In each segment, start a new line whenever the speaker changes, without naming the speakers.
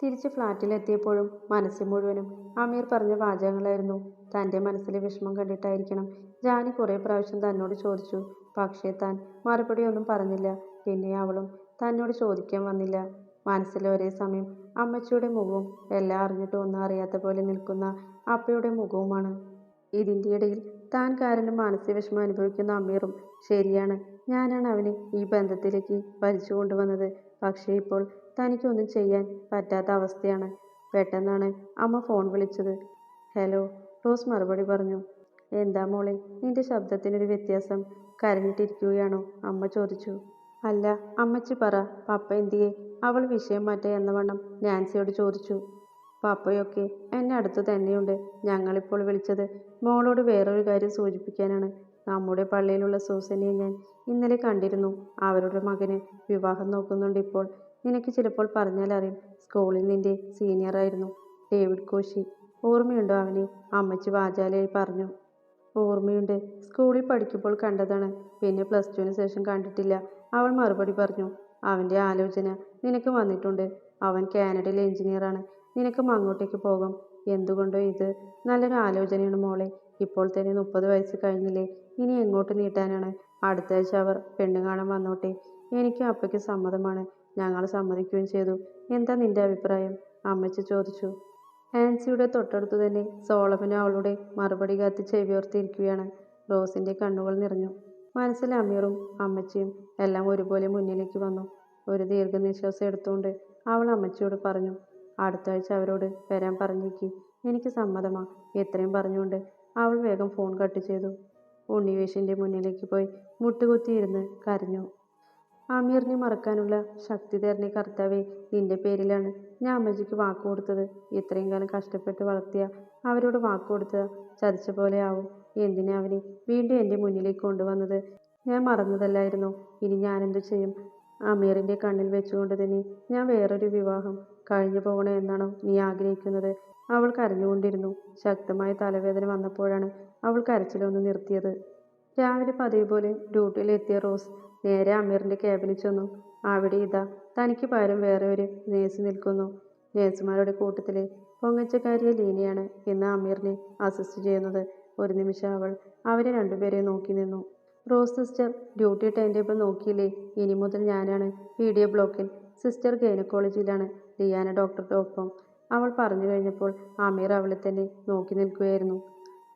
തിരിച്ച് ഫ്ലാറ്റിലെത്തിയപ്പോഴും മനസ്സിൽ മുഴുവനും അമീർ പറഞ്ഞ വാചകങ്ങളായിരുന്നു. തൻ്റെ മനസ്സിലെ വിഷമം കണ്ടിട്ടായിരിക്കണം ജാനി കുറേ പ്രാവശ്യം തന്നോട് ചോദിച്ചു. പക്ഷേ താൻ മറുപടിയൊന്നും പറഞ്ഞില്ല. പിന്നെ അവളും തന്നോട് ചോദിക്കാൻ വന്നില്ല. മനസ്സിൽ ഒരേ സമയം അമ്മച്ചിയുടെ മുഖവും എല്ലാം അറിഞ്ഞിട്ടും ഒന്നും അറിയാത്ത പോലെ നിൽക്കുന്ന അപ്പയുടെ മുഖവുമാണ്. ഇതിൻ്റെ ഇടയിൽ താൻ കാരണം മാനസിക വിഷമം അനുഭവിക്കുന്ന അമീറും. ശരിയാണ്, ഞാനാണ് അവനെ ഈ ബന്ധത്തിലേക്ക് വലിച്ചു കൊണ്ടുവന്നത്. പക്ഷേ ഇപ്പോൾ തനിക്കൊന്നും ചെയ്യാൻ പറ്റാത്ത അവസ്ഥയാണ്. പെട്ടെന്നാണ് അമ്മ ഫോൺ വിളിച്ചത്. ഹലോ, റോസ് മറുപടി പറഞ്ഞു. എന്താ മോളെ, നിന്റെ ശബ്ദത്തിനൊരു വ്യത്യാസം? കരഞ്ഞിട്ടിരിക്കുകയാണോ? അമ്മ ചോദിച്ചു. അല്ല അമ്മച്ചി പറ, പപ്പ എന്തിയെ? അവൾ വിഷയം മാറ്റുക എന്ന വണ്ണം നാൻസിയോട് ചോദിച്ചു. പപ്പയൊക്കെ എന്നെ അടുത്തു തന്നെയുണ്ട്. ഞങ്ങളിപ്പോൾ വിളിച്ചത് മോളോട് വേറൊരു കാര്യം സൂചിപ്പിക്കാനാണ്. നമ്മുടെ പള്ളിയിലുള്ള സൂസനെ ഞാൻ ഇന്നലെ കണ്ടിരുന്നു. അവരുടെ മകന് വിവാഹം നോക്കുന്നുണ്ട് ഇപ്പോൾ. നിനക്ക് ചിലപ്പോൾ പറഞ്ഞാൽ അറിയും. സ്കൂളിൽ നിന്റെ സീനിയറായിരുന്നു, ഡേവിഡ് കോശി. ഓർമ്മയുണ്ടോ അവനെ? അമ്മച്ചി വാചാലയായി പറഞ്ഞു. ഓർമ്മയുണ്ട്, സ്കൂളിൽ പഠിക്കുമ്പോൾ കണ്ടതാണ്. പിന്നെ പ്ലസ് ടുവിന് ശേഷം കണ്ടിട്ടില്ല, അവൾ മറുപടി പറഞ്ഞു. അവൻ്റെ ആലോചന നിനക്ക് വന്നിട്ടുണ്ട്. അവൻ കാനഡയിൽ എഞ്ചിനീയറാണ്. നിനക്കും അങ്ങോട്ടേക്ക് പോകാം. എന്തുകൊണ്ടോ ഇത് നല്ലൊരു ആലോചനയാണ് മോളെ. ഇപ്പോൾ തന്നെ 30 വയസ്സ് കഴിഞ്ഞില്ലേ? ഇനി എങ്ങോട്ട് നീട്ടാനാണ്? അടുത്ത ആഴ്ച അവർ പെണ്ണ് കാണാൻ വന്നോട്ടെ. എനിക്കും അപ്പയ്ക്ക് സമ്മതമാണ്. ഞങ്ങൾ സമ്മതിക്കുകയും ചെയ്തു. എന്താ നിന്റെ അഭിപ്രായം? അമ്മച്ചി ചോദിച്ചു. ആൻസിയുടെ തൊട്ടടുത്തു തന്നെ സോളമനും അവളുടെ മറുപടി കാത്ത് ചെവിയോർത്തിരിക്കുകയാണ്. റോസിന്റെ കണ്ണുകൾ നിറഞ്ഞു. മനസ്സിൽ അമീറും അമ്മച്ചിയും എല്ലാം ഒരുപോലെ മുന്നിലേക്ക് വന്നു. ഒരു ദീർഘനിശ്വാസം എടുത്തുകൊണ്ട് അവൾ അമ്മച്ചിയോട് പറഞ്ഞു. അടുത്ത ആഴ്ച അവരോട് വരാൻ പറഞ്ഞേക്ക്. എനിക്ക് സമ്മതമാ. എത്രയും പറഞ്ഞുകൊണ്ട് അവൾ വേഗം ഫോൺ കട്ട് ചെയ്തു. ഉണ്ണിവേഷിന്റെ മുന്നിലേക്ക് പോയി മുട്ടുകുത്തിയിരുന്ന് കരഞ്ഞു. അമീറിനെ മറക്കാനുള്ള ശക്തി തരണേ കർത്താവേ, നിന്റെ പേരിലാണ് ഞാൻ അമ്മച്ചിക്ക് വാക്ക് കൊടുത്തത്. ഇത്രയും കാലം കഷ്ടപ്പെട്ട് വളർത്തിയ അവരോട് വാക്ക് കൊടുത്ത ചതിച്ച പോലെ ആവും. എന്തിനാ അവനെ വീണ്ടും എൻ്റെ മുന്നിലേക്ക് കൊണ്ടുവന്നത്? ഞാൻ മറന്നതല്ലായിരുന്നോ? ഇനി ഞാനെന്തു ചെയ്യും? അമീറിൻ്റെ കണ്ണിൽ വെച്ചുകൊണ്ട് തന്നെ ഞാൻ വേറൊരു വിവാഹം കഴിഞ്ഞു പോകണോ എന്നാണോ നീ ആഗ്രഹിക്കുന്നത്? അവൾ കരഞ്ഞുകൊണ്ടിരുന്നു. ശക്തമായ തലവേദന വന്നപ്പോഴാണ് അവൾ കരച്ചിലൊന്ന് നിർത്തിയത്. രാവിലെ പതിവ് പോലെ ഡ്യൂട്ടിയിലെത്തിയ റോസ് നേരെ അമീറിൻ്റെ ക്യാബിനിൽ ചെന്നു. അവിടെ ഇതാ തനിക്ക് പകരം വേറെ ഒരു നേഴ്സ് നിൽക്കുന്നു. നേഴ്സുമാരുടെ കൂട്ടത്തിലെ പൊങ്ങച്ചക്കാരിയെ ലീനയാണ് ഇന്ന് അമീറിനെ അസിസ്റ്റ് ചെയ്യുന്നത്. ഒരു നിമിഷം അവൾ അവരെ രണ്ടുപേരെ നോക്കി നിന്നു. Rose sister, duty time table നോക്കിയില്ലേ? ഇനി മുതൽ ഞാനാണ് പീഡിയ ബ്ലോക്കിൽ. സിസ്റ്റർ ഗൈനക്കോളജിയിലാണ്, ലിയാന ഡോക്ടറുടെ ഒപ്പം. അവൾ പറഞ്ഞു കഴിഞ്ഞപ്പോൾ അമീർ അവളെ തന്നെ നോക്കി നിൽക്കുകയായിരുന്നു.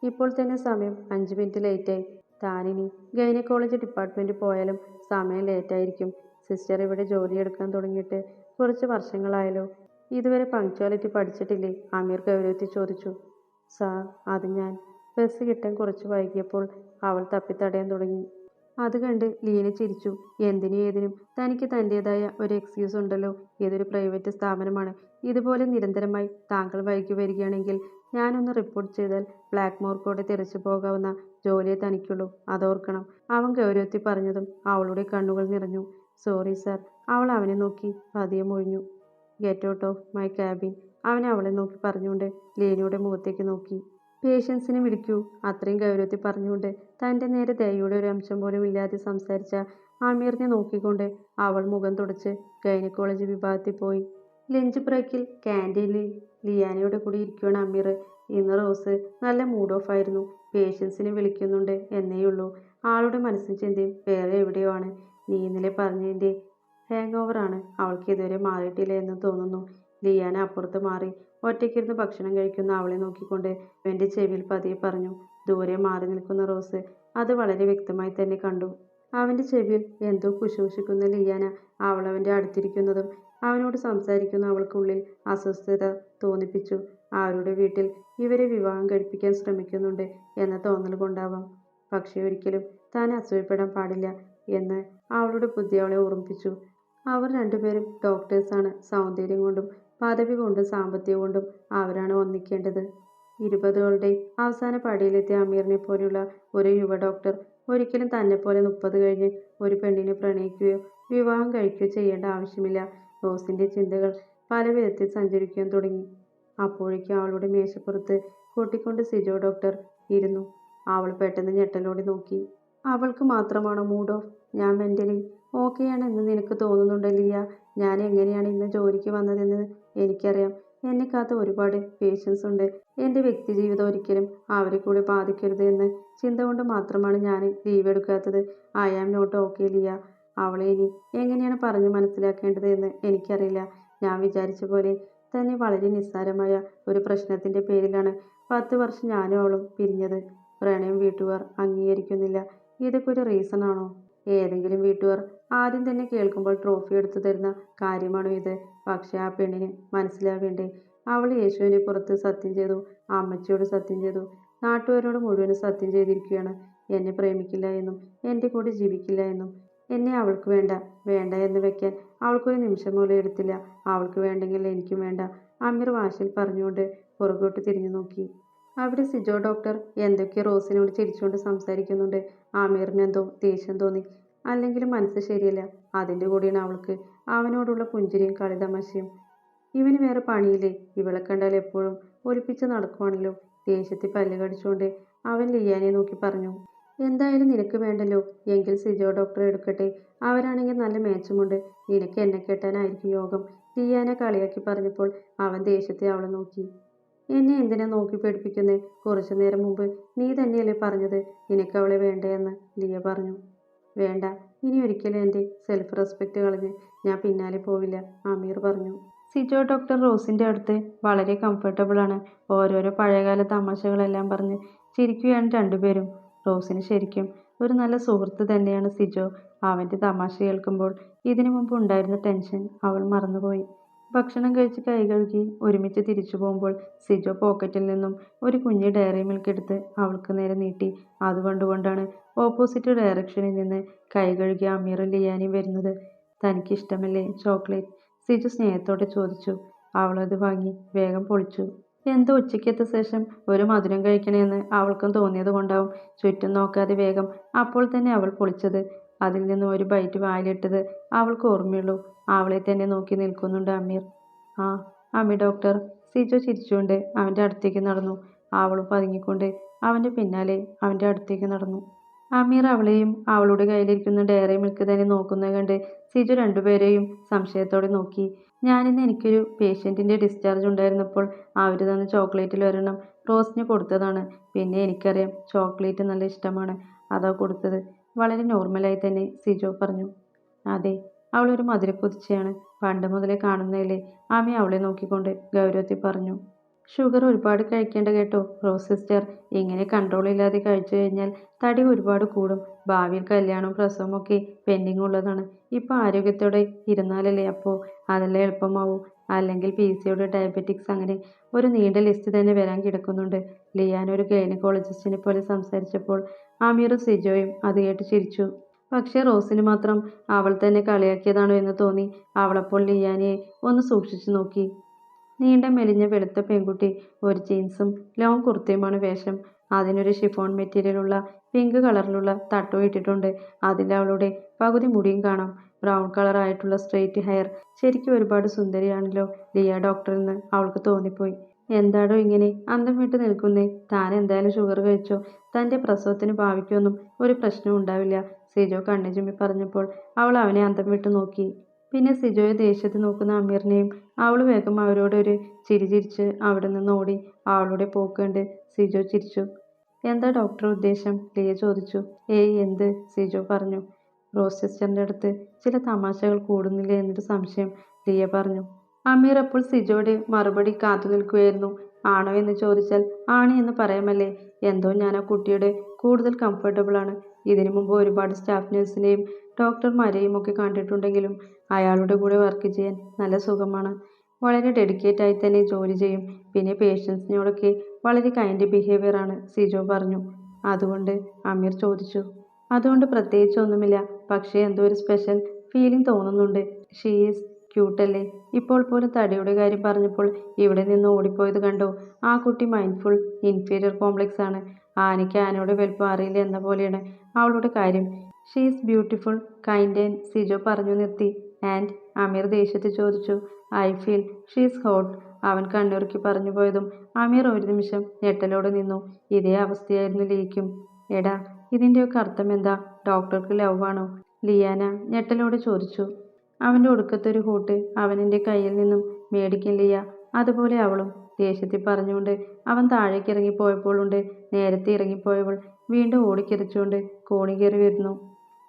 ഇപ്പോൾ തന്നെ സമയം 5 മിനിറ്റ് ലേറ്റായി. താനിനി ഗൈനക്കോളജി ഡിപ്പാർട്ട്മെൻറ്റിൽ പോയാലും സമയം ലേറ്റായിരിക്കും. സിസ്റ്റർ ഇവിടെ ജോലിയെടുക്കാൻ തുടങ്ങിയിട്ട് കുറച്ച് വർഷങ്ങളായല്ലോ. ഇതുവരെ പങ്ക്ച്വാലിറ്റി പഠിച്ചിട്ടില്ലേ? അമീർ ഗൗരവത്തിൽ ചോദിച്ചു. സാർ, അത് ഞാൻ ബസ് കിട്ടാൻ കുറച്ച് വൈകിയപ്പോൾ അവൾ തപ്പിത്തടയാൻ തുടങ്ങി. അത് കണ്ട് ലീന ചിരിച്ചു. എന്തിനും ഏതിനും തനിക്ക് തൻ്റെതായ ഒരു എക്സ്ക്യൂസ് ഉണ്ടല്ലോ. ഇതൊരു പ്രൈവറ്റ് സ്ഥാപനമാണ്. ഇതുപോലെ നിരന്തരമായി താങ്കൾ വൈകി വരികയാണെങ്കിൽ ഞാനൊന്ന് റിപ്പോർട്ട് ചെയ്താൽ ബ്ലാക്ക് മാർക്കോടെ തെറിച്ചു പോകാവുന്ന ജോലിയെ തനിക്കുള്ളൂ, അതോർക്കണം. അവൻ ഗൗരവത്തിൽ പറഞ്ഞതും അവളുടെ കണ്ണുകൾ നിറഞ്ഞു. Sorry sir. അവൾ അവനെ നോക്കി പതിയെ മൊഴിഞ്ഞു. Get out of my cabin. അവൻ അവളെ നോക്കി പറഞ്ഞുകൊണ്ട് ലീനയുടെ മുഖത്തേക്ക് നോക്കി. പേഷ്യൻസിനെ വിളിക്കൂ. അത്രയും ഗൗരവത്തിൽ പറഞ്ഞുകൊണ്ട് തൻ്റെ നേരെ ദയയുടെ ഒരു അംശം പോലും ഇല്ലാതെ സംസാരിച്ച അമീറിനെ നോക്കിക്കൊണ്ട് അവൾ മുഖം തുടച്ച് ഗൈനക്കോളജി വിഭാഗത്തിൽ പോയി. ലഞ്ച് ബ്രേക്കിൽ ക്യാൻറ്റീനിൽ ലിയാനയുടെ കൂടി ഇരിക്കുകയാണ് അമീർ. ഇന്ന് റോസ് നല്ല മൂഡ് ഓഫ് ആയിരുന്നു. പേഷ്യൻസിനെ വിളിക്കുന്നുണ്ട് എന്നേയുള്ളൂ. ആളുടെ മനസ്സിൻ ചിന്തയും വേറെ എവിടെയോ ആണ്. നീ ഇന്നലെ പറഞ്ഞതിൻ്റെ ഹാങ് ഓവറാണ്. അവൾക്ക് ഇതുവരെ മാറിയിട്ടില്ല എന്ന് തോന്നുന്നു. ലിയാന അപ്പുറത്ത് മാറി ഒറ്റയ്ക്കിരുന്ന് ഭക്ഷണം കഴിക്കുന്ന അവളെ നോക്കിക്കൊണ്ട് എൻ്റെ ചെവിയിൽ പതിയെ പറഞ്ഞു. ദൂരെ മാറി നിൽക്കുന്ന റോസ് അത് വളരെ വ്യക്തമായി തന്നെ കണ്ടു. അവൻ്റെ ചെവിയിൽ എന്തോ കുശൂഷിക്കുന്ന ലിയാന അവളവൻ്റെ അടുത്തിരിക്കുന്നതും അവനോട് സംസാരിക്കുന്ന അവൾക്കുള്ളിൽ അസ്വസ്ഥത തോന്നിപ്പിച്ചു. അവരുടെ വീട്ടിൽ ഇവരെ വിവാഹം കഴിപ്പിക്കാൻ ശ്രമിക്കുന്നുണ്ട് എന്ന തോന്നൽ കൊണ്ടാവാം. പക്ഷേ ഒരിക്കലും താൻ അസൂയപ്പെടാൻ പാടില്ല എന്ന് അവളുടെ ബുദ്ധി അവളെ ഓർമ്മിപ്പിച്ചു. അവർ രണ്ടുപേരും ഡോക്ടേഴ്സാണ്. സൗന്ദര്യം കൊണ്ടും പദവി കൊണ്ടും സാമ്പത്തികം കൊണ്ടും അവരാണ് ഒന്നിക്കേണ്ടത്. 20കളുടെ അവസാന പടിയിലെത്തിയ അമീറിനെ പോലെയുള്ള ഒരു യുവ ഡോക്ടർ ഒരിക്കലും തന്നെപ്പോലെ 30 കഴിഞ്ഞ് ഒരു പെണ്ണിനെ പ്രണയിക്കുകയോ വിവാഹം കഴിക്കുകയോ ചെയ്യേണ്ട ആവശ്യമില്ല. റോസിൻ്റെ ചിന്തകൾ പല വിധത്തിൽ സഞ്ചരിക്കാൻ തുടങ്ങി. അപ്പോഴേക്കും അവളുടെ മേശപ്പുറത്ത് കൊട്ടിക്കൊണ്ട് സിജോ ഡോക്ടർ ഇരുന്നു. അവൾ പെട്ടെന്ന് ഞെട്ടലോടെ നോക്കി. അവൾക്ക് മാത്രമാണോ മൂഡ് ഓഫ്? ഞാൻ മെൻ്റലി ഓക്കെയാണ് എന്ന് നിനക്ക് തോന്നുന്നുണ്ടോ ലിയ? ഞാൻ എങ്ങനെയാണ് ഇന്ന് ജോലിക്ക് വന്നതെന്ന് എനിക്കറിയാം, എന്നെ കാത്ത് ഒരുപാട് പേഷ്യൻസ് ഉണ്ട്. എൻ്റെ വ്യക്തി ജീവിതം ഒരിക്കലും അവരെ കൂടെ ബാധിക്കരുത് എന്ന് ചിന്ത കൊണ്ട് മാത്രമാണ് ഞാൻ ലീവ് എടുക്കാത്തത്. I am not okay Liya. അവളെ ഇനി എങ്ങനെയാണ് പറഞ്ഞു മനസ്സിലാക്കേണ്ടത് എന്ന് എനിക്കറിയില്ല. ഞാൻ വിചാരിച്ച പോലെ തന്നെ വളരെ നിസ്സാരമായ ഒരു പ്രശ്നത്തിൻ്റെ പേരിലാണ് 10 വർഷം ഞാനും അവളും പിരിഞ്ഞത്. പ്രണയം വീട്ടുകാർ അംഗീകരിക്കുന്നില്ല. ഇതൊക്കെ ഒരു റീസൺ ആണോ? ഏതെങ്കിലും വീട്ടുകാർ ആദ്യം തന്നെ കേൾക്കുമ്പോൾ ട്രോഫി എടുത്തു തരുന്ന കാര്യമാണോ ഇത്? പക്ഷെ ആ പെണ്ണിന് മനസ്സിലാവേണ്ടേ? അവൾ യേശുവിനെ പുറത്ത് സത്യം ചെയ്തു, അമ്മച്ചിയോട് സത്യം ചെയ്തു, നാട്ടുകാരോട് മുഴുവനും സത്യം ചെയ്തിരിക്കുകയാണ്. എന്നെ പ്രേമിക്കില്ല എന്നും എൻ്റെ കൂടെ ജീവിക്കില്ല എന്നും. എന്നെ അവൾക്ക് വേണ്ട, വേണ്ട എന്ന് വെക്കാൻ അവൾക്കൊരു നിമിഷം പോലും എടുത്തില്ല. അവൾക്ക് വേണ്ടെങ്കിൽ എനിക്കും വേണ്ട, അമീർ വാശിയിൽ പറഞ്ഞുകൊണ്ട് പുറകോട്ട് തിരിഞ്ഞു നോക്കി. അവിടെ സിജോ ഡോക്ടർ എന്തൊക്കെ റോസിനോട് ചിരിച്ചുകൊണ്ട് സംസാരിക്കുന്നുണ്ട്. ആമീറിനെന്തോ ദേഷ്യം തോന്നി. അല്ലെങ്കിലും മനസ്സ് ശരിയല്ല. അതിൻ്റെ കൂടിയാണ് അവൾക്ക് അവനോടുള്ള പുഞ്ചിരിയും കളിതമാശയും. ഇവന് വേറെ പണിയില്ലേ? ഇവളെ കണ്ടാൽ എപ്പോഴും ഒലിപ്പിച്ച് നടക്കുവാണല്ലോ. ദേഷ്യത്തിൽ പല്ല് കടിച്ചുകൊണ്ട് അവൻ ലിയാനെ നോക്കി പറഞ്ഞു. എന്തായാലും നിനക്ക് വേണ്ടല്ലോ, എങ്കിൽ സിജോ ഡോക്ടറെ എടുക്കട്ടെ. അവരാണെങ്കിൽ നല്ല മേച്ചമുണ്ട്. നിനക്ക് എന്നെ കെട്ടാനായിരിക്കും യോഗം. ലിയാനെ കളിയാക്കി പറഞ്ഞപ്പോൾ അവൻ ദേഷ്യത്തെ അവളെ നോക്കി. എന്നെ എന്തിനാ നോക്കി പേടിപ്പിക്കുന്നേ? കുറച്ചു നേരം മുമ്പ് നീ തന്നെയല്ലേ പറഞ്ഞത് നിനക്ക് അവളെ വേണ്ടയെന്ന്? ലിയ പറഞ്ഞു. വേണ്ട, ഇനി ഒരിക്കലും എൻ്റെ സെൽഫ് റെസ്പെക്റ്റ് കളഞ്ഞ് ഞാൻ പിന്നാലെ പോവില്ല, അമീർ പറഞ്ഞു. സിജോ ഡോക്ടർ റോസിൻ്റെ അടുത്ത് വളരെ കംഫർട്ടബിളാണ്. ഓരോരോ പഴയകാല തമാശകളെല്ലാം പറഞ്ഞ് ചിരിക്കുകയാണ് രണ്ടുപേരും. റോസിന് ശരിക്കും ഒരു നല്ല സുഹൃത്ത് തന്നെയാണ് സിജോ. അവൻ്റെ തമാശ കേൾക്കുമ്പോൾ ഇതിനു മുമ്പ് ഉണ്ടായിരുന്ന ടെൻഷൻ അവൾ മറന്നുപോയി. ഭക്ഷണം കഴിച്ച് കൈ കഴുകി ഒരുമിച്ച് തിരിച്ചു പോകുമ്പോൾ സിജോ പോക്കറ്റിൽ നിന്നും ഒരു കുഞ്ഞ് ഡയറി മിൽക്ക് എടുത്ത് അവൾക്ക് നേരെ നീട്ടി. അത് കണ്ടുകൊണ്ടാണ് ഓപ്പോസിറ്റ് ഡയറക്ഷനിൽ നിന്ന് കൈ കഴുകി അമീറും ലിയാനിയും വരുന്നത്. തനിക്കിഷ്ടമല്ലേ ചോക്ലേറ്റ്? സിജു സ്നേഹത്തോടെ ചോദിച്ചു. അവളത് വാങ്ങി വേഗം പൊളിച്ചു. എന്തോ ഉച്ചയ്ക്കെത്ത ശേഷം ഒരു മധുരം കഴിക്കണമെന്ന് അവൾക്കും തോന്നിയത് കൊണ്ടാവും ചുറ്റും നോക്കാതെ വേഗം അപ്പോൾ തന്നെ അവൾ പൊളിച്ചത്. അതിൽ നിന്ന് ഒരു ബൈറ്റ് വായിലിട്ടത് അവൾക്ക് ഓർമ്മയുള്ളൂ. അവളെ തന്നെ നോക്കി നിൽക്കുന്നുണ്ട് അമീർ. ആ അമ്മി ഡോക്ടർ. സിജോ ചിരിച്ചുകൊണ്ട് അവൻ്റെ അടുത്തേക്ക് നടന്നു. അവളും പതുങ്ങിക്കൊണ്ട് അവൻ്റെ പിന്നാലെ അവൻ്റെ അടുത്തേക്ക് നടന്നു. അമീർ അവളെയും അവളുടെ കയ്യിലിരിക്കുന്ന ഡയറി മിൽക്ക് തന്നെ നോക്കുന്നത് കണ്ട് സിജു രണ്ടുപേരെയും സംശയത്തോടെ നോക്കി. ഞാനിന്ന് എനിക്കൊരു പേഷ്യൻറ്റിൻ്റെ ഡിസ്ചാർജ് ഉണ്ടായിരുന്നപ്പോൾ അവർ തന്ന ചോക്ലേറ്റിൽ ഒരെണ്ണം റോസിന് കൊടുത്തതാണ്. പിന്നെ എനിക്കറിയാം ചോക്ലേറ്റ് നല്ല ഇഷ്ടമാണ്, അതാ കൊടുത്തത്. വളരെ നോർമലായി തന്നെ സിജോ പറഞ്ഞു. അതെ, അവളൊരു മധുരക്കൊതിച്ചയാണ്. പണ്ട് മുതലേ കാണുന്നതല്ലേ? ആമി അവളെ നോക്കിക്കൊണ്ട് ഗൗരവത്തിൽ പറഞ്ഞു. ഷുഗർ ഒരുപാട് കഴിക്കേണ്ട കേട്ടോ റോസ് സിസ്റ്റർ. ഇങ്ങനെ കൺട്രോൾ ഇല്ലാതെ കഴിച്ചു കഴിഞ്ഞാൽ തടി ഒരുപാട് കൂടും. ഭാവിയിൽ കല്യാണവും പ്രസവവും ഒക്കെ പെൻഡിങ് ഉള്ളതാണ്. ഇപ്പോൾ ആരോഗ്യത്തോടെ ഇരുന്നാലല്ലേ അപ്പോൾ അതെല്ലാം എളുപ്പമാവൂ. അല്ലെങ്കിൽ PCOD, ഡയബറ്റിക്സ്, അങ്ങനെ ഒരു നീണ്ട ലിസ്റ്റ് തന്നെ വരാൻ കിടക്കുന്നുണ്ട്. ലിയാൻ ഒരു ഗൈനക്കോളജിസ്റ്റിനെ പോലെ സംസാരിച്ചപ്പോൾ ആമീറും സിജോയും അത് കേട്ട് ചിരിച്ചു. പക്ഷേ റോസിന് മാത്രം അവൾ തന്നെ കളിയാക്കിയതാണോ എന്ന് തോന്നി. അവളപ്പോൾ ലിയാനെ ഒന്ന് സൂക്ഷിച്ചു നോക്കി. നീണ്ട മെലിഞ്ഞ വെളുത്ത പെൺകുട്ടി. ഒരു ജീൻസും ലോങ് കുർത്തയുമാണ് വേഷം. അതിനൊരു ഷിഫോൺ മെറ്റീരിയലുള്ള പിങ്ക് കളറിലുള്ള തട്ടവും ഇട്ടിട്ടുണ്ട്. അതിൽ അവളുടെ പകുതി മുടിയും കാണാം. ബ്രൗൺ കളർ ആയിട്ടുള്ള സ്ട്രെയിറ്റ് ഹെയർ. ശരിക്കും ഒരുപാട് സുന്ദരിയാണല്ലോ ലിയ ഡോക്ടറെന്ന് അവൾക്ക് തോന്നിപ്പോയി. എന്താടോ ഇങ്ങനെ അന്തം വിട്ട് നിൽക്കുന്നേ? താൻ എന്തായാലും ഷുഗർ കഴിച്ചോ. തൻ്റെ പ്രസവത്തിന് ഭാവിക്കൊന്നും ഒരു പ്രശ്നവും ഉണ്ടാവില്ല, സിജോ കണ്ണു ചിമ്മി പറഞ്ഞപ്പോൾ അവൾ അവനെ അന്തം വിട്ട് നോക്കി. പിന്നെ സിജോയെ ദേഷ്യത്തിൽ നോക്കുന്ന അമീറിനെയും. അവൾ വേഗം അവരോടൊരു ചിരി ചിരിച്ച് അവിടെ നിന്ന് ഓടി. അവളുടെ പോക്ക് കണ്ട് സിജോ ചിരിച്ചു. എന്താ ഡോക്ടർ ഉദ്ദേശം? ലിയ ചോദിച്ചു. ഏയ് എന്ത്, സിജോ പറഞ്ഞു. റോസ് സിസ്റ്ററിൻ്റെ അടുത്ത് ചില തമാശകൾ കൂടുന്നില്ലേ എന്നൊരു സംശയം, ലിയ പറഞ്ഞു. അമീർ അപ്പോൾ സിജോയുടെ മറുപടി കാത്തു നിൽക്കുകയായിരുന്നു. ആണോ എന്ന് ചോദിച്ചാൽ ആണ് എന്ന് പറയാമല്ലേ? എന്തോ ഞാൻ ആ കുട്ടിയുടെ കൂടുതൽ കംഫർട്ടബിളാണ്. ഇതിനു മുമ്പ് ഒരുപാട് സ്റ്റാഫ് നഴ്സിനെയും ഡോക്ടർമാരെയും ഒക്കെ കണ്ടിട്ടുണ്ടെങ്കിലും അയാളുടെ കൂടെ വർക്ക് ചെയ്യാൻ നല്ല സുഖമാണ്. വളരെ ഡെഡിക്കേറ്റ് ആയി തന്നെ ജോലി ചെയ്യും. പിന്നെ പേഷ്യൻസിനോടൊക്കെ വളരെ കൈൻഡ് ബിഹേവിയറാണ്, സിജോ പറഞ്ഞു. അതുകൊണ്ട്? അമീർ ചോദിച്ചു. അതുകൊണ്ട് പ്രത്യേകിച്ച് ഒന്നുമില്ല. പക്ഷേ എന്തോ ഒരു സ്പെഷ്യൽ ഫീലിംഗ് തോന്നുന്നുണ്ട്. ഷീ ഈസ് ക്യൂട്ടല്ലേ? ഇപ്പോൾ പോലും തടിയുടെ കാര്യം പറഞ്ഞപ്പോൾ ഇവിടെ നിന്ന് ഓടിപ്പോയത് കണ്ടോ? ആ കുട്ടി മൈൻഡ്ഫുൾ ഇൻഫീരിയർ കോംപ്ലക്സ് ആണ്. ആനയ്ക്ക് ആനയുടെ വലുപ്പം അറിയില്ല എന്ന പോലെയാണ് അവളുടെ കാര്യം. She is beautiful, kind and Sijo പറഞ്ഞു നിർത്തി. ആൻഡ്? അമീർ ദേഷ്യത്തിൽ ചോദിച്ചു. I feel she is hot, അവൻ കണ്ണുറുക്കി പറഞ്ഞു പോയതും അമീർ ഒരു നിമിഷം ഞെട്ടലോടെ നിന്നു. ഇതേ അവസ്ഥയായിരുന്നു ലിയയ്ക്കും. എടാ, ഇതിൻ്റെയൊക്കെ അർത്ഥം എന്താ? ഡോക്ടർക്ക് ലവ് ആണോ? ലിയാന ഞെട്ടലോടെ ചോദിച്ചു. അവൻ്റെ ഒടുക്കത്തൊരു ഹൂട്ട് അവനെൻ്റെ കയ്യിൽ നിന്നും മേടിക്കില്ല. അതുപോലെ അവളും ദേഷ്യത്തിൽ പറഞ്ഞുകൊണ്ട് അവൻ താഴേക്ക് ഇറങ്ങിപ്പോയപ്പോഴുണ്ട് നേരത്തെ ഇറങ്ങിപ്പോയവൾ വീണ്ടും ഓടിക്കിതച്ചുകൊണ്ട് കോണി കയറി വരുന്നു.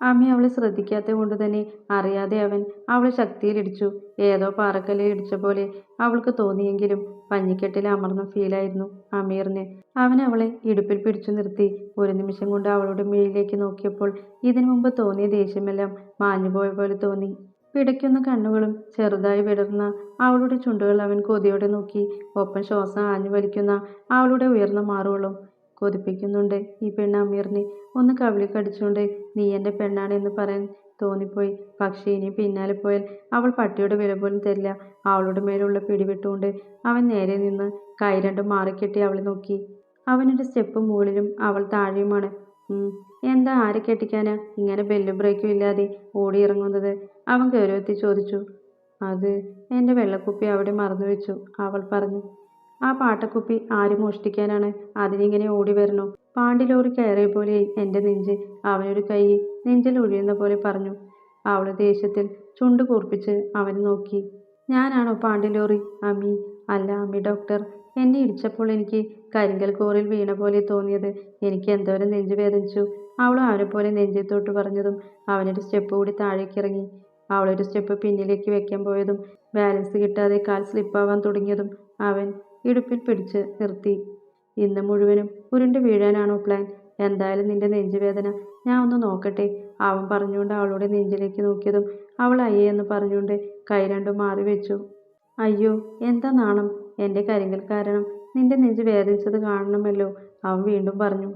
അമ്മ അവളെ ശ്രദ്ധിക്കാത്ത കൊണ്ട് തന്നെ അറിയാതെ അവൻ അവളെ ശക്തിയിലിടിച്ചു. ഏതോ പാറക്കല്ലിൽ ഇടിച്ച പോലെ അവൾക്ക് തോന്നിയെങ്കിലും പഞ്ഞിക്കെട്ടിൽ അമർന്ന ഫീലായിരുന്നു അമീറിന്. അവൻ അവളെ ഇടുപ്പിൽ പിടിച്ചു നിർത്തി. ഒരു നിമിഷം കൊണ്ട് അവളുടെ മിഴിയിലേക്ക് നോക്കിയപ്പോൾ ഇതിനു മുമ്പ് തോന്നിയ ദേഷ്യമെല്ലാം മാഞ്ഞുപോയ പോലെ തോന്നി. പിടയ്ക്കുന്ന കണ്ണുകളും ചെറുതായി വിടർന്ന അവളുടെ ചുണ്ടുകൾ അവൻ കൊതിയോടെ നോക്കി. ഒപ്പം ശ്വാസം ആഞ്ഞു വലിക്കുന്ന അവളുടെ ഉയർന്ന മാറുകളും കൊതിപ്പിക്കുന്നുണ്ട് ഈ പെണ്ണ് അമീറിനെ. ഒന്ന് കവിളിൽ കടിച്ചുകൊണ്ട് നീ എൻ്റെ പെണ്ണാണ് എന്ന് പറയാൻ തോന്നിപ്പോയി. പക്ഷേ ഇനി പിന്നാലെ പോയാൽ അവൾ പട്ടിയുടെ വില പോലും തരില്ല. അവളുടെ മേലുള്ള പിടിവിട്ടുകൊണ്ട് അവൻ നേരെ നിന്ന് കൈ രണ്ടും മാറിക്കെട്ടി അവളെ നോക്കി. അവനൊരു സ്റ്റെപ്പ് മുകളിലും അവൾ താഴെയുമാണ്. എന്താ ആരെ കെട്ടിക്കാനാ ഇങ്ങനെ ബെല്ലും ബ്രേക്കും ഇല്ലാതെ ഓടിയിറങ്ങുന്നത്? അവൻ ഗൗരവത്തിൽ ചോദിച്ചു. അത് എൻ്റെ വെള്ളക്കുപ്പി അവിടെ മറന്നു വെച്ചു, അവൾ പറഞ്ഞു. ആ പാട്ടക്കുപ്പി ആര് മോഷ്ടിക്കാനാണ്? അതിനിങ്ങനെ ഓടി വരണോ? പാണ്ടിലോറി കയറിയ പോലെ എൻ്റെ നെഞ്ച്. അവനൊരു കൈ നെഞ്ചിൽ ഒഴിയുന്ന പോലെ പറഞ്ഞു. അവൾ ദേഷ്യത്തിൽ ചുണ്ട് കൂർപ്പിച്ച് അവനെ നോക്കി. ഞാനാണോ പാണ്ടിലോറി? അമ്മി. അല്ല അമ്മി ഡോക്ടർ. എന്നെ ഇടിച്ചപ്പോൾ എനിക്ക് കരിങ്കൽ കോറിൽ വീണ പോലെ തോന്നിയത്. എനിക്ക് എന്തോരം നെഞ്ചു വേദനിച്ചു. അവളും അവനെ പോലെ നെഞ്ചിൽ തൊട്ട് പറഞ്ഞതും അവനൊരു സ്റ്റെപ്പ് കൂടി താഴേക്ക് ഇറങ്ങി. അവളൊരു സ്റ്റെപ്പ് പിന്നിലേക്ക് വെക്കാൻ പോയതും ബാലൻസ് കിട്ടാതെ കാൽ സ്ലിപ്പാവാൻ തുടങ്ങിയതും അവൻ ഇടുപ്പിൽ പിടിച്ച് നിർത്തി. ഇന്ന് മുഴുവനും ഉരുണ്ട് വീഴാനാണോ പ്ലാൻ? എന്തായാലും നിന്റെ നെഞ്ചുവേദന ഞാൻ ഒന്ന് നോക്കട്ടെ, അവൻ പറഞ്ഞുകൊണ്ട് അവളുടെ നെഞ്ചിലേക്ക് നോക്കിയതും അവൾ അയ്യേ എന്ന് പറഞ്ഞുകൊണ്ട് കൈ രണ്ടും മാറി വെച്ചു. അയ്യോ എന്താ നാണം, എൻ്റെ കരിങ്കൽ കാരണം നിന്റെ നെഞ്ച് വേദനിച്ചത് കാണണമല്ലോ, അവൻ വീണ്ടും പറഞ്ഞു.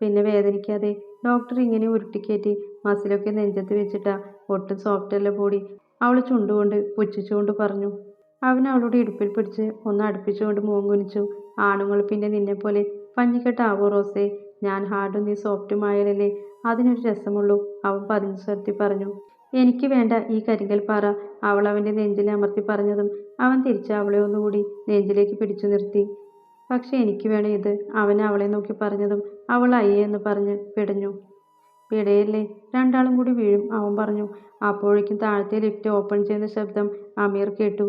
പിന്നെ വേദനിക്കാതെ ഡോക്ടർ ഇങ്ങനെ ഉരുട്ടിക്കയറ്റി മസിലൊക്കെ നെഞ്ചത്ത് വെച്ചിട്ടാ, ഒട്ടും സോഫ്റ്റല്ല ബോഡി, അവൾ ചുണ്ടുകൊണ്ട് പുച്ഛിച്ചുകൊണ്ട് പറഞ്ഞു. അവൻ അവളുടെ ഇടുപ്പിൽ പിടിച്ച് ഒന്ന് അടുപ്പിച്ചുകൊണ്ട് മുഖം കുനിച്ചു. ആണുങ്ങൾ പിന്നെ നിന്നെപ്പോലെ പഞ്ഞിക്കെട്ടാവോ റോസേ? ഞാൻ ഹാർഡും നീ സോഫ്റ്റുമായാലല്ലേ അതിനൊരു രസമുള്ളൂ, അവൻ പതിഞ്ഞ സ്വരത്തിൽ പറഞ്ഞു. എനിക്ക് വേണ്ട ഈ കരിങ്കൽ പാറ, അവൾ അവൻ്റെ നെഞ്ചിൽ അമർത്തി പറഞ്ഞതും അവൻ തിരിച്ച് അവളെ ഒന്നുകൂടി നെഞ്ചിലേക്ക് പിടിച്ചു നിർത്തി. പക്ഷെ എനിക്ക് വേണം ഇത്, അവൻ അവളെ നോക്കി പറഞ്ഞതും അവൾ അയ്യേ എന്ന് പറഞ്ഞ് പിടഞ്ഞു. പിടയല്ലേ, രണ്ടാളും കൂടി വീഴും, അവൻ പറഞ്ഞു. അപ്പോഴേക്കും താഴത്തെ ലിഫ്റ്റ് ഓപ്പൺ ചെയ്യുന്ന ശബ്ദം അമീർ കേട്ടു.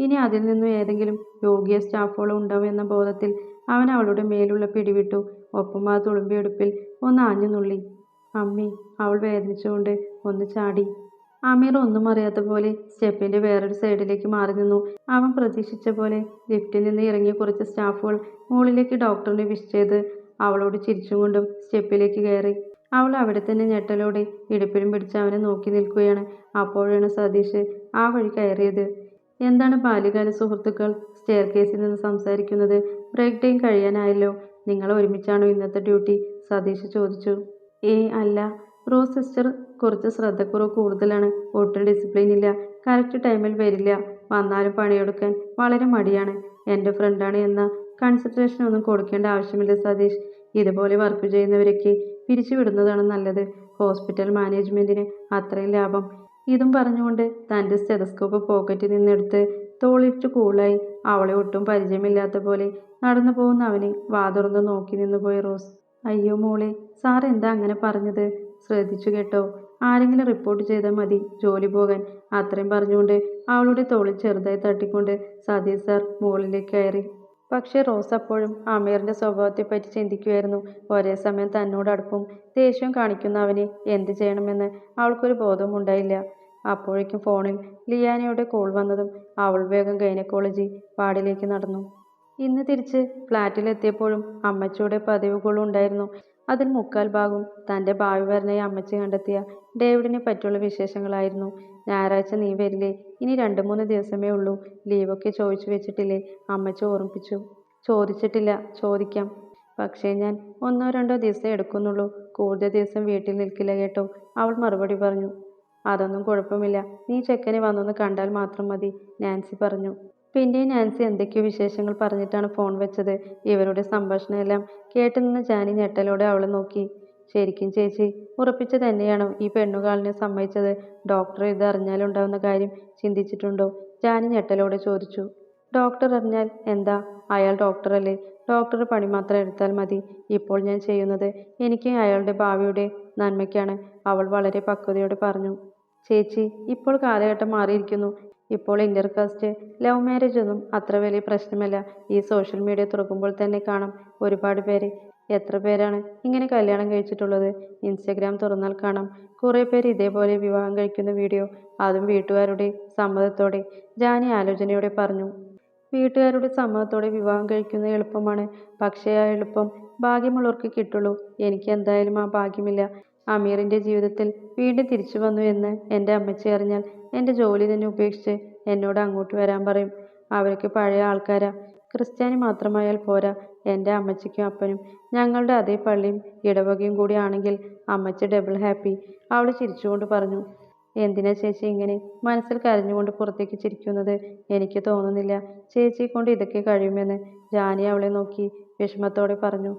ഇനി അതിൽ നിന്നും ഏതെങ്കിലും യോഗ്യ സ്റ്റാഫുകളോ ഉണ്ടാവും എന്ന ബോധത്തിൽ അവൻ അവളുടെ മേലുള്ള പിടിവിട്ടു. ഒപ്പം ആ തുളുമ്പിയെടുപ്പിൽ ഒന്ന് ആഞ്ഞു നുള്ളി. അമ്മി, അവൾ വേദനിച്ചുകൊണ്ട് ഒന്ന് ചാടി. അമീർ ഒന്നും അറിയാത്ത പോലെ സ്റ്റെപ്പിന്റെ വേറൊരു സൈഡിലേക്ക് മാറി നിന്നു. അവൻ പ്രതീക്ഷിച്ച പോലെ ലിഫ്റ്റിൽ നിന്ന് ഇറങ്ങിയ കുറച്ച് സ്റ്റാഫുകൾ മുകളിലേക്ക് ഡോക്ടറിനെ വിഷ് ചെയ്ത് അവളോട് ചിരിച്ചും കൊണ്ടും സ്റ്റെപ്പിലേക്ക് കയറി. അവൾ അവിടെ തന്നെ ഞെട്ടലോടെ ഇടുപ്പിലും പിടിച്ച് അവനെ നോക്കി നിൽക്കുകയാണ്. അപ്പോഴാണ് സതീഷ് ആ വഴി കയറിയത്. എന്താണ് ബാല്യകാല സുഹൃത്തുക്കൾ സ്റ്റെയർ കേസിൽ നിന്ന് സംസാരിക്കുന്നത്? ബ്രേക്ക് ടൈം കഴിയാനായല്ലോ, നിങ്ങൾ ഒരുമിച്ചാണോ ഇന്നത്തെ ഡ്യൂട്ടി? സതീഷ് ചോദിച്ചു. അല്ല, റോസ് സിസ്റ്റർ കുറച്ച് ശ്രദ്ധക്കുറവ് കൂടുതലാണ്, ഒട്ടും ഡിസിപ്ലിൻ ഇല്ല, കറക്റ്റ് ടൈമിൽ വരില്ല, വന്നാലും പണിയെടുക്കാൻ വളരെ മടിയാണ്. എൻ്റെ ഫ്രണ്ടാണ് എന്ന കൺസിഡറേഷൻ ഒന്നും കൊടുക്കേണ്ട ആവശ്യമില്ല സതീഷ്. ഇതുപോലെ വർക്ക് ചെയ്യുന്നവരൊക്കെ പിരിച്ചുവിടുന്നതാണ് നല്ലത്. ഹോസ്പിറ്റൽ മാനേജ്മെൻറ്റിന് അത്രയും ലാഭം. ഇതും പറഞ്ഞുകൊണ്ട് തൻ്റെ സ്റ്റെതസ്കോപ്പ് പോക്കറ്റിൽ നിന്നെടുത്ത് തോളിട്ട് കൂളായി അവളെ ഒട്ടും പരിചയമില്ലാത്ത പോലെ നടന്നു പോകുന്ന അവനെ വാതുറന്ന് നോക്കി നിന്നുപോയി റോസ്. അയ്യോ മോളെ, സാർ എന്താ അങ്ങനെ പറഞ്ഞത്? ശ്രദ്ധിച്ചു കേട്ടോ, ആരെങ്കിലും റിപ്പോർട്ട് ചെയ്താൽ മതി ജോലി പോകാൻ, അത്രയും പറഞ്ഞുകൊണ്ട് അവളുടെ തോളിൽ ചെറുതായി തട്ടിക്കൊണ്ട് സതീഷ് സാർ മുകളിലേക്ക് കയറി. പക്ഷേ റോസ് അപ്പോഴും അമീറിൻ്റെ സ്വഭാവത്തെപ്പറ്റി ചിന്തിക്കുമായിരുന്നു. ഒരേ സമയം തന്നോട് അടുപ്പും ദേഷ്യവും കാണിക്കുന്ന അവനെ എന്ത് ചെയ്യണമെന്ന് അവൾക്കൊരു ബോധവും ഉണ്ടായില്ല. അപ്പോഴേക്കും ഫോണിൽ ലിയാനയുടെ കോൾ വന്നതും അവൾ വേഗം ഗൈനക്കോളജി വാർഡിലേക്ക് നടന്നു. ഇന്ന് തിരിച്ച് ഫ്ലാറ്റിലെത്തിയപ്പോഴും അമ്മച്ചിയുടെ പതിവുകളും ഉണ്ടായിരുന്നു. അതിൽ മുക്കാൽ ഭാഗവും തൻ്റെ ഭാവി വരനായി അമ്മച്ചി കണ്ടെത്തിയ ഡേവിഡിനെ പറ്റിയുള്ള വിശേഷങ്ങളായിരുന്നു. ഞായറാഴ്ച നീ വരില്ലേ? ഇനി 2-3 ദിവസമേ ഉള്ളൂ, ലീവൊക്കെ ചോദിച്ചു വെച്ചിട്ടില്ലേ? അമ്മച്ചി ഓർമ്മിപ്പിച്ചു. ചോദിച്ചിട്ടില്ല, ചോദിക്കാം. പക്ഷേ ഞാൻ 1-2 ദിവസം എടുക്കുന്നുള്ളൂ, കൂടുതൽ ദിവസം വീട്ടിൽ നിൽക്കില്ല കേട്ടോ, അവൾ മറുപടി പറഞ്ഞു. അതൊന്നും കുഴപ്പമില്ല, നീ ചെക്കനെ വന്നൊന്ന് കണ്ടാൽ മാത്രം മതി, നാൻസി പറഞ്ഞു. പിന്നെ നാൻസി എന്തൊക്കെയോ വിശേഷങ്ങൾ പറഞ്ഞിട്ടാണ് ഫോൺ വെച്ചത്. ഇവരുടെ സംഭാഷണമെല്ലാം കേട്ടുനിന്ന ജാനി ഞെട്ടലോടെ അവളെ നോക്കി. ശരിക്കും ചേച്ചി ഉറപ്പിച്ച് തന്നെയാണോ ഈ പെണ്ണുകാളിനെ സമ്മതിച്ചത്? ഡോക്ടർ ഇത് അറിഞ്ഞാലുണ്ടാവുന്ന കാര്യം ചിന്തിച്ചിട്ടുണ്ടോ? ജാനി ഞെട്ടലോടെ ചോദിച്ചു. ഡോക്ടർ അറിഞ്ഞാൽ എന്താ, അയാൾ ഡോക്ടറല്ലേ, ഡോക്ടർ പണി മാത്രം എടുത്താൽ മതി. ഇപ്പോൾ ഞാൻ ചെയ്യുന്നത് എനിക്ക് അയാളുടെ ഭാവിയുടെ നന്മയ്ക്കാണ്, അവൾ വളരെ പക്വതയോടെ പറഞ്ഞു. ചേച്ചി, ഇപ്പോൾ കാലഘട്ടം മാറിയിരിക്കുന്നു, ഇപ്പോൾ ഇന്റർകാസ്റ്റ് ലവ് മാരേജ് ഒന്നും അത്ര വലിയ പ്രശ്നമല്ല. ഈ സോഷ്യൽ മീഡിയ തുറക്കുമ്പോൾ തന്നെ കാണാം ഒരുപാട് പേര്. എത്ര പേരാണ് ഇങ്ങനെ കല്യാണം കഴിച്ചിട്ടുള്ളത്? ഇൻസ്റ്റഗ്രാം തുറന്നാൽ കാണാം കുറേ പേര് ഇതേപോലെ വിവാഹം കഴിക്കുന്ന വീഡിയോ. അതും വീട്ടുകാരുടെ സമ്മതത്തോടെ. ജാനി ആലോചനയോടെ പറഞ്ഞു. വീട്ടുകാരുടെ സമ്മതത്തോടെ വിവാഹം കഴിക്കുന്നത് എളുപ്പമാണ്. പക്ഷേ ആ എളുപ്പം ഭാഗ്യമുള്ളവർക്ക് കിട്ടുള്ളൂ. എനിക്ക് എന്തായാലും ആ ഭാഗ്യമില്ല. അമീറിന്റെ ജീവിതത്തിൽ വീണ്ടും തിരിച്ചു വന്നു എന്ന് എൻ്റെ അമ്മച്ചി അറിഞ്ഞാൽ എൻ്റെ ജോലി തന്നെ ഉപേക്ഷിച്ച് എന്നോട് അങ്ങോട്ട് വരാൻ പറയും. അവർക്ക് പഴയ ആൾക്കാരാ. ക്രിസ്ത്യാനി മാത്രമായാൽ പോരാ. എൻ്റെ അമ്മച്ചിക്കും അപ്പനും ഞങ്ങളുടെ അതേ പള്ളിയും ഇടവകയും കൂടി ആണെങ്കിൽ അമ്മച്ചി ഡബിൾ ഹാപ്പി. അവൾ ചിരിച്ചുകൊണ്ട് പറഞ്ഞു. എന്തിനാ ചേച്ചി ഇങ്ങനെ മനസ്സിൽ കരഞ്ഞുകൊണ്ട് പുറത്തേക്ക് ചിരിക്കുന്നത്? എനിക്ക് തോന്നുന്നില്ല ചേച്ചിയെ കൊണ്ട് ഇതൊക്കെ കഴിയുമെന്ന്. ജാനി അവളെ നോക്കി വിഷമത്തോടെ പറഞ്ഞു.